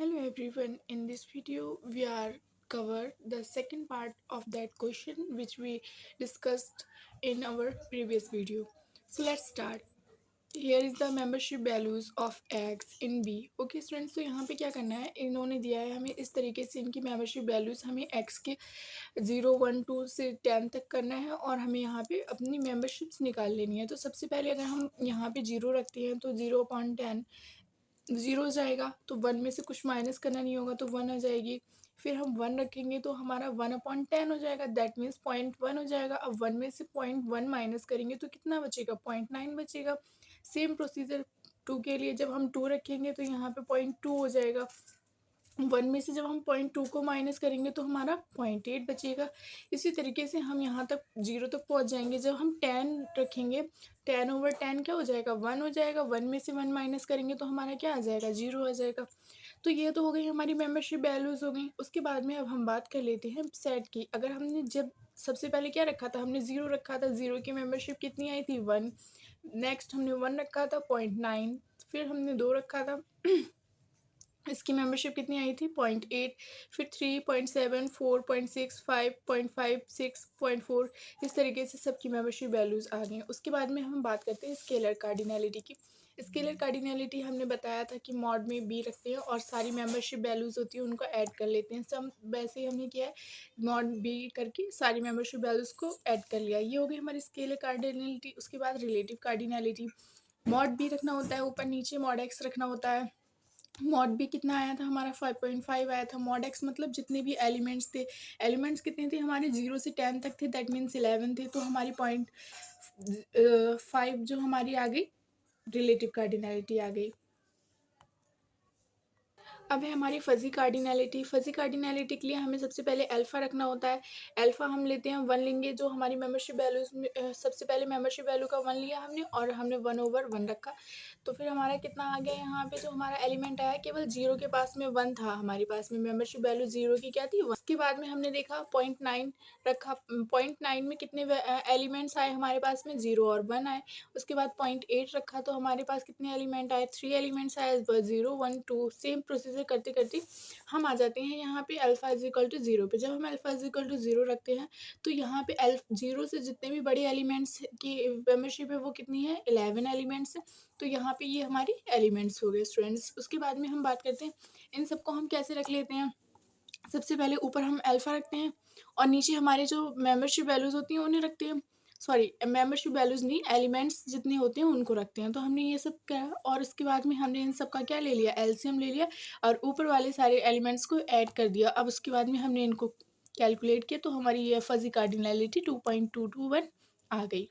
Hello everyone, in this video we are cover the second part of that question which we discussed in our previous video. So let's start. Here is the membership values of X in B. Okay students, तो यहाँ पे क्या करना है, इन्होंने दिया है हमें इस तरीके से इनकी मेंबरशिप वैल्यूज़ हमें X के 0, 1, 2 से 10 तक करना है और हमें यहाँ पे अपनी मेंबरशिप्स निकाल लेनी है। तो सबसे पहले अगर हम यहाँ पे 0 रखते हैं तो 0/10 ज़ीरो जाएगा, तो 1 में से कुछ माइनस करना नहीं होगा तो 1 आ जाएगी। फिर हम 1 रखेंगे तो हमारा 1/10 हो जाएगा, दैट मीन्स 0.1 हो जाएगा। अब 1 में से 0.1 माइनस करेंगे तो कितना बचेगा, 0.9 बचेगा। सेम प्रोसीजर 2 के लिए, जब हम 2 रखेंगे तो यहाँ पे 0.2 हो जाएगा। 1 में से जब हम 0.2 को माइनस करेंगे तो हमारा 0.8 बचेगा। इसी तरीके से हम यहाँ तक 0 तक पहुँच जाएंगे। जब हम 10 रखेंगे, 10/10 क्या हो जाएगा, 1 हो जाएगा। 1 में से 1 माइनस करेंगे तो हमारा क्या आ जाएगा, 0 आ जाएगा। तो ये तो हो गई हमारी मेंबरशिप वैल्यूज़ हो गई। उसके बाद में अब हम बात कर लेते हैं सेट की। अगर हमने जब सबसे पहले क्या रखा था, हमने 0 रखा था, 0 की मेंबरशिप कितनी आई थी, 1। नेक्स्ट हमने 1 रखा था, 0.9। फिर हमने 2 रखा था इसकी मेंबरशिप कितनी आई थी, 0.8। फिर 3.7, 4.6, 5.5, 6.4, इस तरीके से सबकी मेंबरशिप वैल्यूज़ आ गई हैं। उसके बाद में हम बात करते हैं स्केलर कार्डिनैलिटी की। स्केलर कार्डिनैलिटी हमने बताया था कि मॉड में बी रखते हैं और सारी मेंबरशिप वैल्यूज़ होती है उनको ऐड कर लेते हैं। सब वैसे ही हमने किया है, मॉड बी करके सारी मेंबरशिप वैल्यूज़ को ऐड कर लिया। ये हो गई हमारी स्केलर कार्डिनैलिटी। उसके बाद रिलेटिव कार्डिनैलिटी। मॉड बी रखना होता है ऊपर नीचे, मॉड एक्स रखना होता है। मॉड बी कितना आया था हमारा, 5.5 आया था। मॉड एक्स मतलब जितने भी एलिमेंट्स थे, एलिमेंट्स कितने थे हमारे, 0 से 10 तक थे, दैट मीन्स 11 थे। तो हमारी 0.5 जो हमारी आ गई रिलेटिव कार्डिनैलिटी आ गई। अब है हमारी फ़ज़ी कार्डिनैलिटी। फ़ज़ी कार्डिनैलिटी के लिए हमें सबसे पहले अल्फ़ा रखना होता है। अल्फ़ा हम लेते हैं 1 लेंगे, जो हमारी मेंबरशिप वैल्यूज़ में सबसे पहले मेंबरशिप वैल्यू का 1 लिया हमने और हमने 1/1 रखा। तो फिर हमारा कितना आ गया यहाँ पे, जो हमारा एलिमेंट आया केवल 0 के पास में 1 था हमारे पास में, मेंबरशिप वैल्यू 0 की क्या थी, 1। उसके बाद में हमने देखा 0.9 रखा। 0.9 में कितने एलिमेंट्स आए हमारे पास में, 0 और 1 आए। उसके बाद 0.8 रखा तो हमारे पास कितने एलिमेंट आए, 3 एलिमेंट्स आए, 0, 1, 2। सेम प्रोसीजर करते करते हम आ जाते हैं यहाँ पे अल्फ़ा इज इक्वल टू 0 पे। जब हम अल्फ़ा इज इक्वल टू 0 रखते हैं तो यहाँ पे 0 से जितने भी बड़े एलिमेंट्स की मेंबरशिप है वो कितनी है, 11 एलिमेंट्स है। तो यहाँ पे ये हमारी एलिमेंट्स हो गए स्टूडेंट्स। उसके बाद में हम बात करते हैं इन सबको हम कैसे रख लेते हैं। सबसे पहले ऊपर हम अल्फ़ा रखते हैं और नीचे हमारे जो मेंबरशिप वैल्यूज़ होती हैं उन्हें रखते हैं। सॉरी, मेंबरशिप वैल्यूज़ नहीं, एलिमेंट्स जितने होते हैं उनको रखते हैं। तो हमने ये सब किया और इसके बाद में हमने इन सब का क्या ले लिया, एलसीएम ले लिया और ऊपर वाले सारे एलिमेंट्स को ऐड कर दिया। अब उसके बाद में हमने इनको कैलकुलेट किया तो हमारी ये फ़ज़ी कार्डिनैलिटी 2.221 आ गई।